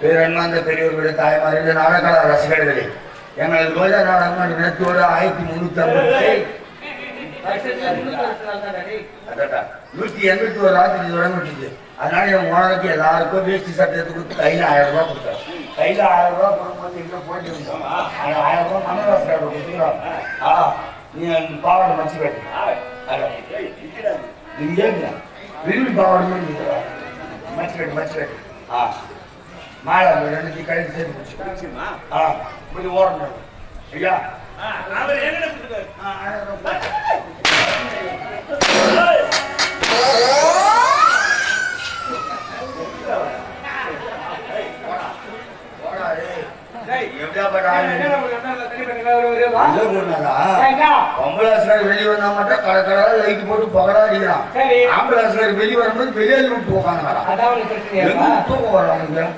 பேரன்மார்ந்த பெரியவர்களுடைய தாய்மார்கள் நாடக ரசிகர்களே, எங்களது ரோஜா நாடகம் நேற்றோடு 1381 ராத்திரி தொடங்கிட்டு. அதனால என் ஓனருக்கு எல்லாருக்கும் வேஷ்டி சட்டத்தை கொடுத்து கையில் 1000 ரூபாய் கொடுத்தாரு. கையில் 1000 ரூபாய் கொடுக்கும்போது எங்க போயிட்டு இருந்தோம். 1000 ரூபாய் மனவாசக்கார கொடுத்துக்கிறோம். நீ பாவாடை மச்சு கட்டு நீங்க விரும்பி பாவாடை மச்சு கட்டு மாலை ரெண்டு கழித்து சேர்த்து போச்சு. கொஞ்சம் ஓடணும் ஐயா. வெளியே வந்தா மட்டும் கடற்கடா லைட் போட்டு பகடா அடிக்கிறான். ஆம்புலன்ஸ்கார் வெளியே வரும்போது வெளியே விட்டு உட்காந்து தூக்கம் வர்றாங்க.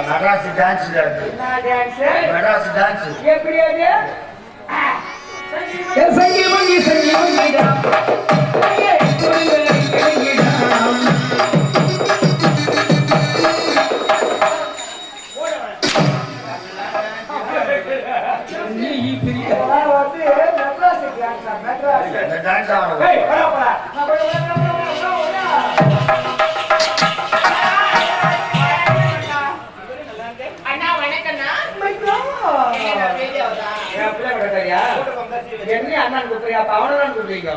மெட்ராஸ் டான்ஸ் மெட்ராஸ் டான்ஸ் எப்படி டான்ஸ் என்ன அண்ணன் கூப்பிடுறியா? அவனதான் கூப்பிடுறீங்க.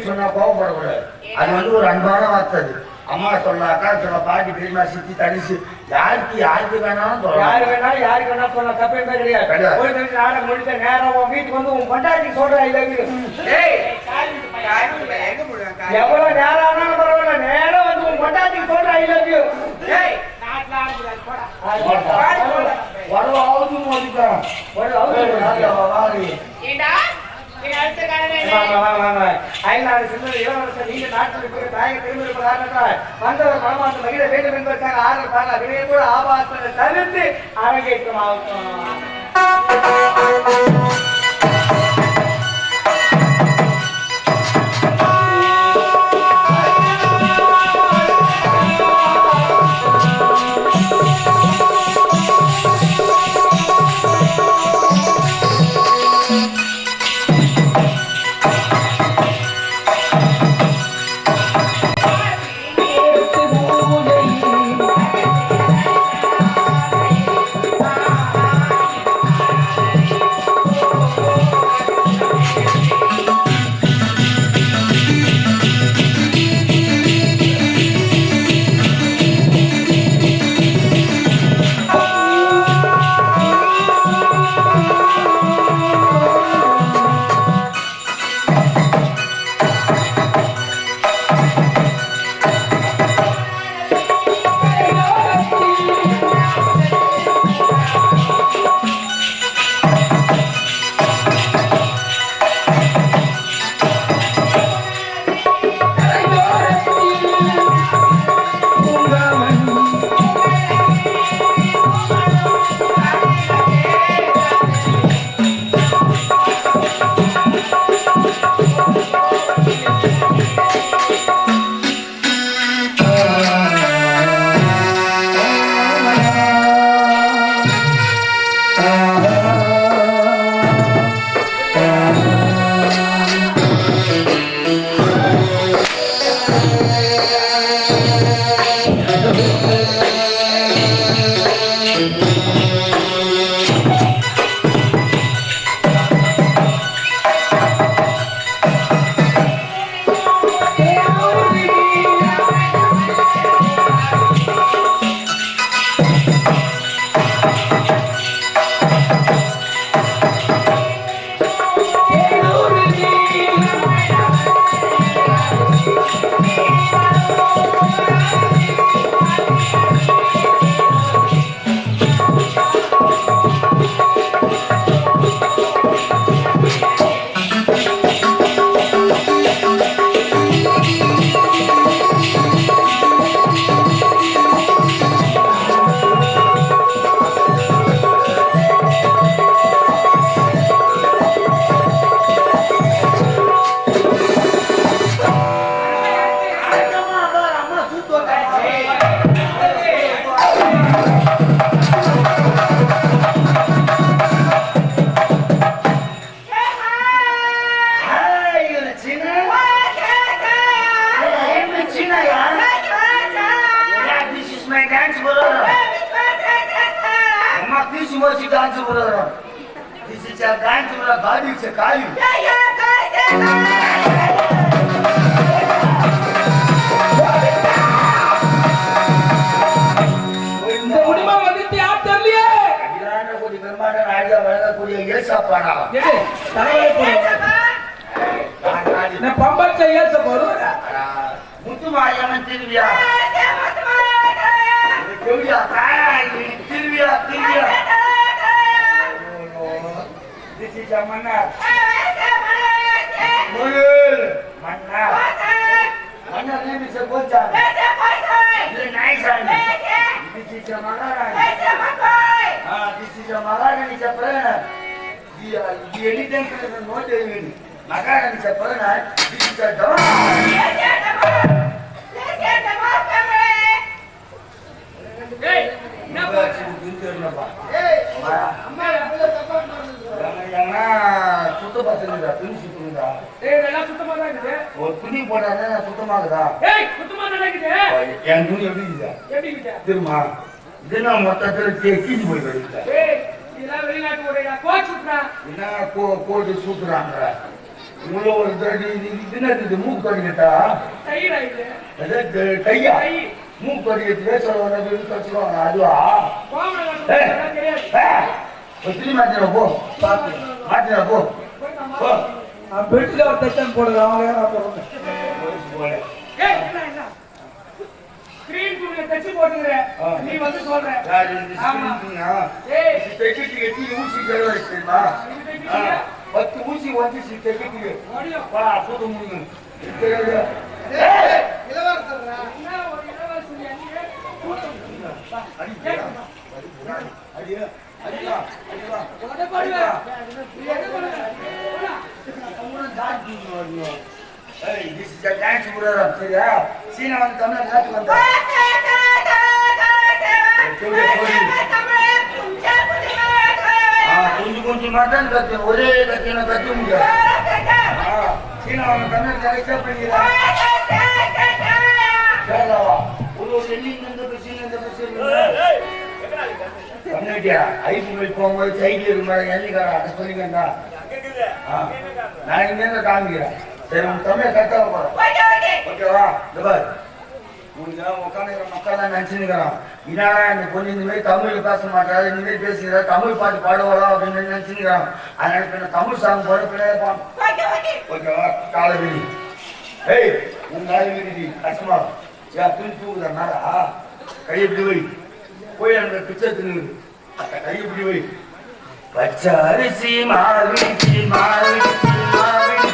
சொன்னா கோவப்படக்கூடாது. அது வந்து ஒரு அன்பான வார்த்தை. அம்மா சொல்ல, அக்கா சொல்ல, பாட்டி பெரியமா சித்தி தனிச்சு யாருக்கு வேணாலும் யாரு வேணாலும் யாருக்கு வேணாலும் சொல்ல தப்பே கிடையாது. ஒரு நிமிஷம் நாடகம் முடிச்ச நேரம் வீட்டுக்கு வந்து உன் பொண்டாட்டி சொல்ற எவ்வளவு நேரம் ஆனாலும் பரவாயில்ல, நேரம் வந்து உன் பொண்டாட்டி சொல்ற ஐ லவ் யூ. நீங்க நாட்டில் தாயை திரும்பியிருப்பதாக வந்தவர் மனமாற்றம் மகிழ வேண்டும் என்பதற்காக ஆர்வம் அதிலே கூட ஆபாசத்தை தவிர்த்து அரங்கேற்றம் ஆகும். dance program. This is a dance program. God is a Kali. இந்த உடிமா வந்துட்டு யார் தெரியலையே. அகிலாண்ட கோடி பிரம்மாண்ட நாயகா வழங்கக்கூடிய ஏசாப்பாடா. ஏய் தலைவரே போடு. நான் பம்பச்ச ஏச போறேன். முத்துமாயம்மன் திருவியா. திருவியா தாய் திருவியா திருவியா. This is a manna. Mulul manna. Manna name is a Goja. This is nice and this is a Maharani. This is a Maharani is a prayer. The anything is not even. Maharani is a prayer. This is a dog. ஏய் என்ன போச்சு? ஏய் அம்மா அப்படியே தப்பா பண்ணாங்க. சுத்த பத்துங்கடா துணி சுத்துங்கடா. ஏய் எல்லாம் சுத்தமா தான் இருக்குது. ஒரு துணி போடானே சுத்தமாகுதா? ஏய் சுத்தமா தான் இருக்குது. என் துணி எப்படி இருக்குது? எப்படி இருக்குது? திருமா இதெல்லாம் மொத்தத்துல கீழ் போய் வருது. ஏய் இதெல்லாம் வெளிநாட்டு ஓடையா கோட் சுத்துறா. என்ன கோடு சுத்துறாங்க. இவ்வளோ ஒரு தடி இது மூக்கு கடிக்கிட்டா டைரா இது. அது கையா மூக்கு கடிக்கிட்டு பேசுறவங்க கடிச்சுவாங்க அதுவா? துணி மாத்திர போ மாத்திர போ. பெட்டில ஒரு தச்சன் போடுங்க அவங்க ஏய் என்ன என்ன ஸ்கிரீன் குள்ள தச்சு போடுங்கற நீ வந்து சொல்ற யார் இந்த ஸ்கிரீன் ஏய் டெக்கிட்டி எட்டி ஊசி கலவ இருக்குமா 10 ஊசி வந்து டெக்கிட்டி வா போடு முன்னு ஏய் இளவரசரா என்ன ஒரு இளவரசன் நீ அடியா அடியா அடியா உடனே பாடுவா உடனே பாடுவா அம்மா டான்ஸ் பண்ணுவாங்க. Hey, this is a dance program. சரியா? சீனா வந்து தமிழ்ல நாட்டு வந்தா. கொஞ்சம் மட்டும் கத்து ஒரே கத்தின கத்த முடியாது. சீனா வந்து தமிழ்ல அக்செப்ட் பண்ணிடா. கேரளாவா ஒரு டெல்லியில இருந்து பேசின இந்த பேசுறீங்க. கம்யூனிட்டியா ஐபிஎல் போகும்போது சைக்கிள் இருக்கும்போது எண்ணிக்காரா அதை சொல்லிக்கண்டா. நான் இங்க காமிக்கிறேன். சரி உன் தமிழ் கரெக்டாக போகிறோம் ஓகேவா? இந்த பாரு உனக்கு உட்காந்துக்கிற மக்கள் தான் நினச்சிருக்கிறான். இன்னாடா இந்த பொண்ணு இந்தமாரி தமிழில் பேச மாட்டாரு இந்தமாரி பேசுகிறா தமிழ் பாட்டு பாடுவாளா அப்படின்னு நினச்சிருக்கிறான். அதனால இப்போ தமிழ் சாங் போட பிள்ளையாப்பான். ஓகேவா? காலவெளி ஏய் உன் காலவெளி கஷ்டமா ஏன் துணி தூக்குதா மேடா கையை இப்படி வை போய் அந்த பிச்சை தின்னு கையை இப்படி வை. பச்சை அரிசி மாவிடிச்சு மாவிடிச்சு மாவிடிச்சு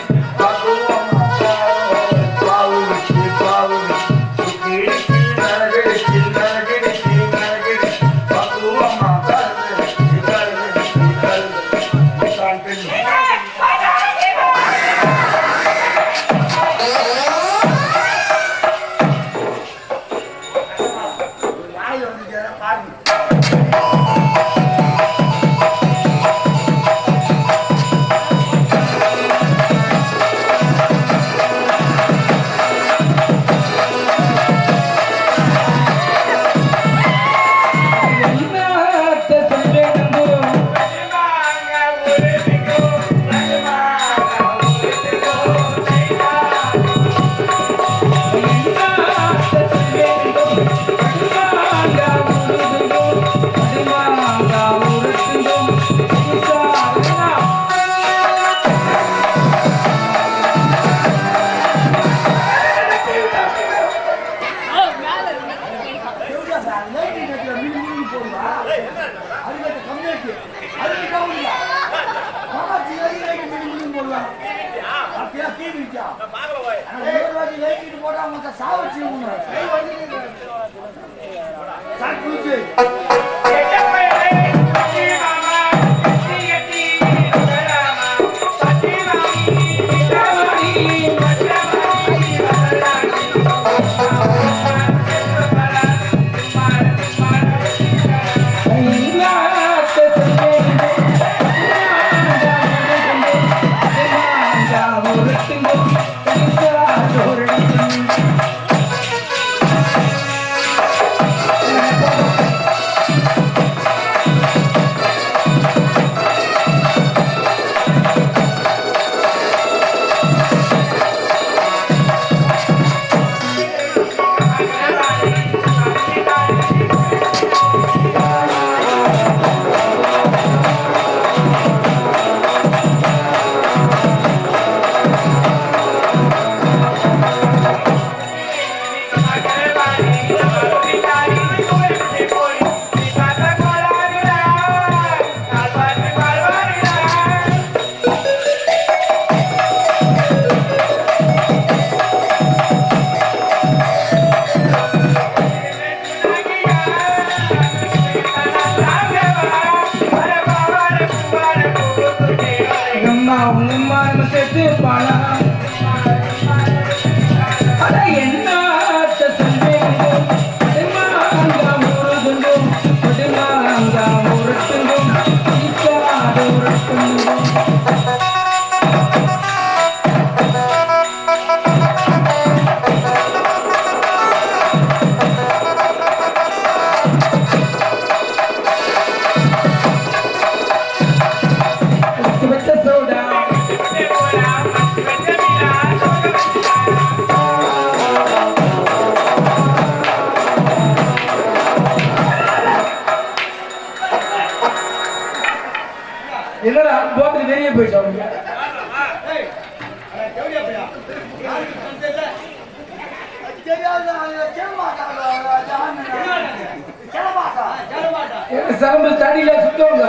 சரம்பு தடியில சுத்தவங்க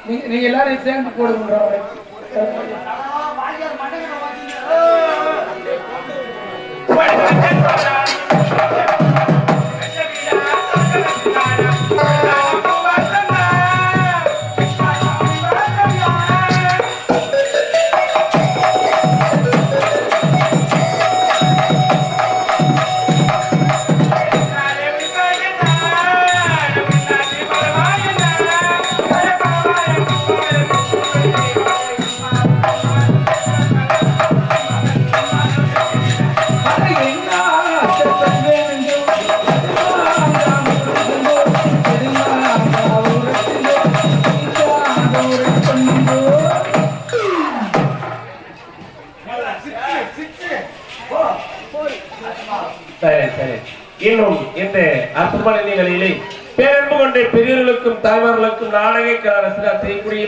நீங்க எல்லாரும் சேர்ந்து போடுங்க. சரி சரி. இன்னும் இந்த அற்புதமான நிகழ்ச்சியிலே பேரன்பு கொண்ட பெரியவர்களுக்கும் தாய்மார்களுக்கும் நாடக கலாரசிகர் செய்யக்கூடிய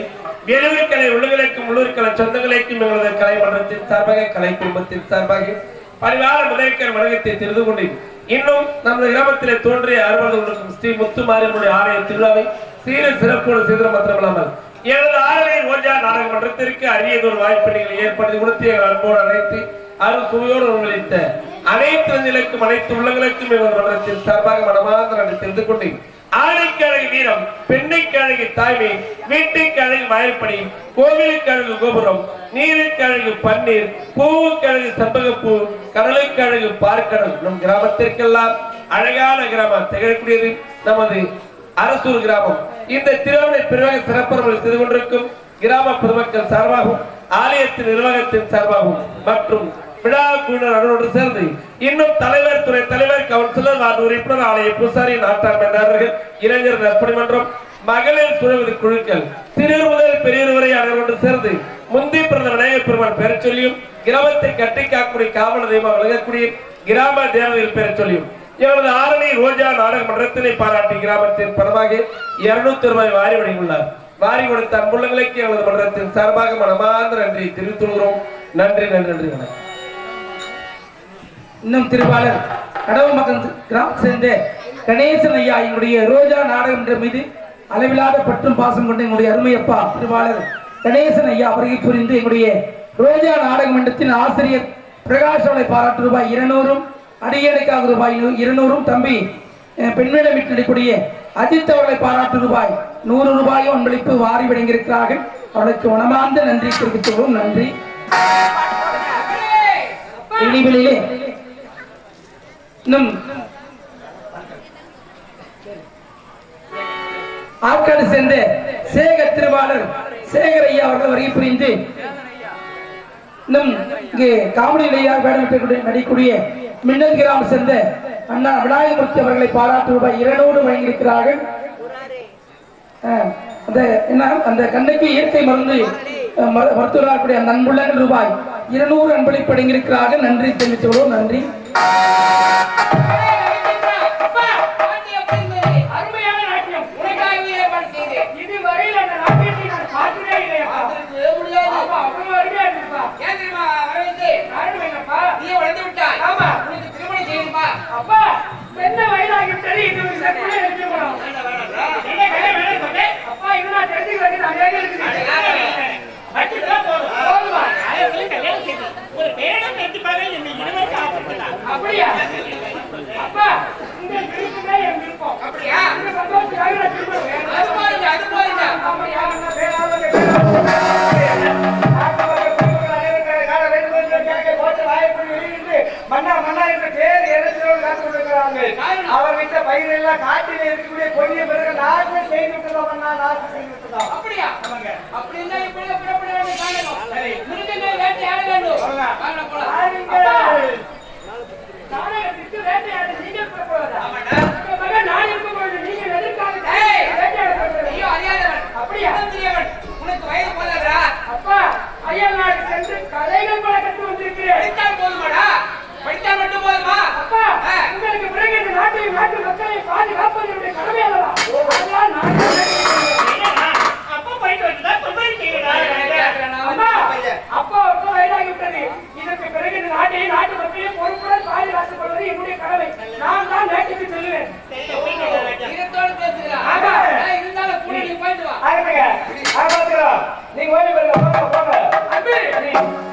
வெளியூர்கலை உள்ளுகளுக்கும் உள்ளூர்கலை சொந்தங்களுக்கும் எங்களது கலை மன்றத்தின் சார்பாக கலை குடும்பத்தின் சார்பாக பரிவார முதற்கர் வணக்கத்தை தெரிந்து கொண்டேன். இன்னும் நமது கிராமத்திலே தோன்றிய அறுபது ஸ்ரீ முத்துமாரியம்மனுடைய ஆலய திருவிழாவை சீர சிறப்போடு செய்து மாத்திரமல்லாமல் எனது ஆலய ஓஜா நாடக மன்றத்திற்கு அரியதொரு வாய்ப்பு நீங்கள் ஏற்படுத்தி கொடுத்து எங்கள் அன்போடு அழைத்து அருள் சுவையோடு உங்களித்த அனைத்து நெஞ்சிலுக்கும் அனைத்து உள்ளங்களுக்கும் எங்கள் மன்றத்தின் சார்பாக மனமார்ந்த நன்றி தெரிந்து கொண்டேன். ஆணைக்கு அழகு வீரம், பெண்ணைக்கு அழகு தாய்மை, வீட்டுக்கு அழகு வாய்ப்படி, கோவிலுக்கு அழகு கோபுரம், நீருக்கு அழகு பன்னீர், பூவுக்கு அழகு செம்பகப்பூ, கடலுக்கு அழகு பார்க்கடல். நம் கிராமத்திற்கெல்லாம் அழகான கிராமம் திகழக்கூடியது நமது அரசூர் கிராமம். இந்த திருவிழை பிறகு சிறப்பர்கள் செய்து கொண்டிருக்கும் கிராம பொதுமக்கள் சார்பாகவும் ஆலயத்தின் நிர்வாகத்தின் சார்பாகவும் மற்றும் விழா குழுவினர் அவரோடு சேர்ந்து இன்னும் தலைவர், துறை தலைவர், கவுன்சிலர், வார்டு உறுப்பினர், ஆலய பூசாரி, நாட்டார் மன்னர்கள், இளைஞர் நற்பணி மன்றம், மகளிர் சுழற்சி குழுக்கள், சிறியர் முதல் பெரியவர் வரை அவரோடு சேர்ந்து முந்தி பிறந்த விநாயகர் பெருமான் பெயர் சொல்லியும் கிராமத்தை கட்டி காக்கக்கூடிய காவல் தெய்வம் வழங்கக்கூடிய கிராம தேவதைகள் பெயர் சொல்லியும் எங்களது ஆரணி ரோஜா நாடக மன்றத்தினை பாராட்டி கிராமத்தின் பரமாக 200 ரூபாய் வாரி வழங்கியுள்ளார். வாரி கொடுத்த அன்புள்ளங்களுக்கு எங்களது மன்றத்தின் சார்பாக மனமார்ந்த நன்றியை தெரிவித்துள்ளோம். நன்றி நன்றி நன்றி. வணக்கம். இன்னும் திருவாளர் கடவுமகன் கிராமம் சேர்ந்த கணேசன் ஐயா எங்களுடைய ரோஜா நாடகம் என்ற மீது அளவில்லாத பற்றும் பாசம் கொண்ட எங்களுடைய அருமையப்பா திருவாளர் கணேசன் ஐயா வருகை புரிந்து எங்களுடைய ரோஜா நாடக மன்றத்தின் ஆசிரியர் பிரகாஷ் அவளை பாராட்டு ரூபாய் 200, அடியடைக்காக ரூபாய் 200, தம்பி பெண்மேடம் விட்டு நடிக்கூடிய அஜித் அவர்களை பாராட்டு ரூபாய் 100 ரூபாயும் அன்பளிப்பு வாரி வழங்கியிருக்கிறார்கள். அவளுக்கு மனமார்ந்த நன்றி தெரிவித்துள்ளோம். நன்றி. இனிவெளியிலே இன்னும் ஆற்காடு சேர்ந்த சேகர் திருவாளர் சேகர் ஐயா அவர்கள் வருகை புரிந்து இன்னும் இங்கே காமெடி ஐயா வேடம் நடிக்கூடிய மின்னல் கிராமம் சேர்ந்த அண்ணா விநாயகமூர்த்தி அவர்களை பாராட்டு ரூபாய் 200 வழங்கியிருக்கிறார்கள். அந்த கண்ணுக்கு இயற்கை மருந்து மருத்துவராக்கூடிய அந்த அன்புள்ளங்கள் ரூபாய் 200 அன்பளிப்பு வழங்கியிருக்கிறார்கள். நன்றி தெரிவித்துள்ளோம். நன்றி. அவர் விட்ட பயிரெல்லாம் காட்டில் இருக்கக்கூடிய பொய்ய பிறகு நாசம் செய்து விட்டதோம். அப்படியா? அப்படின்னா இப்படி நாடகத்திற்கு வேட்டையாட நீங்கள் புறப்படுவதா? நான் இருக்கும்போது நீங்கள் எதற்காக அறியாதவன்? அப்படியா? உனக்கு வயது போதாதா? அப்பா அயல் நாடு சென்று கலைகள் பல கற்று வந்திருக்கிறேன். படித்தால் போதுமாடா? படித்தால் மட்டும் போதுமா? அப்பா உங்களுக்கு பிறகு இந்த நாட்டையும் நாட்டு மக்களை பாதுகாப்பது என்னுடைய கடமை அல்லவா? அதனால் நான் அப்பா போயிட்டு வந்துதான் அப்பா அப்பா வயதாக சரி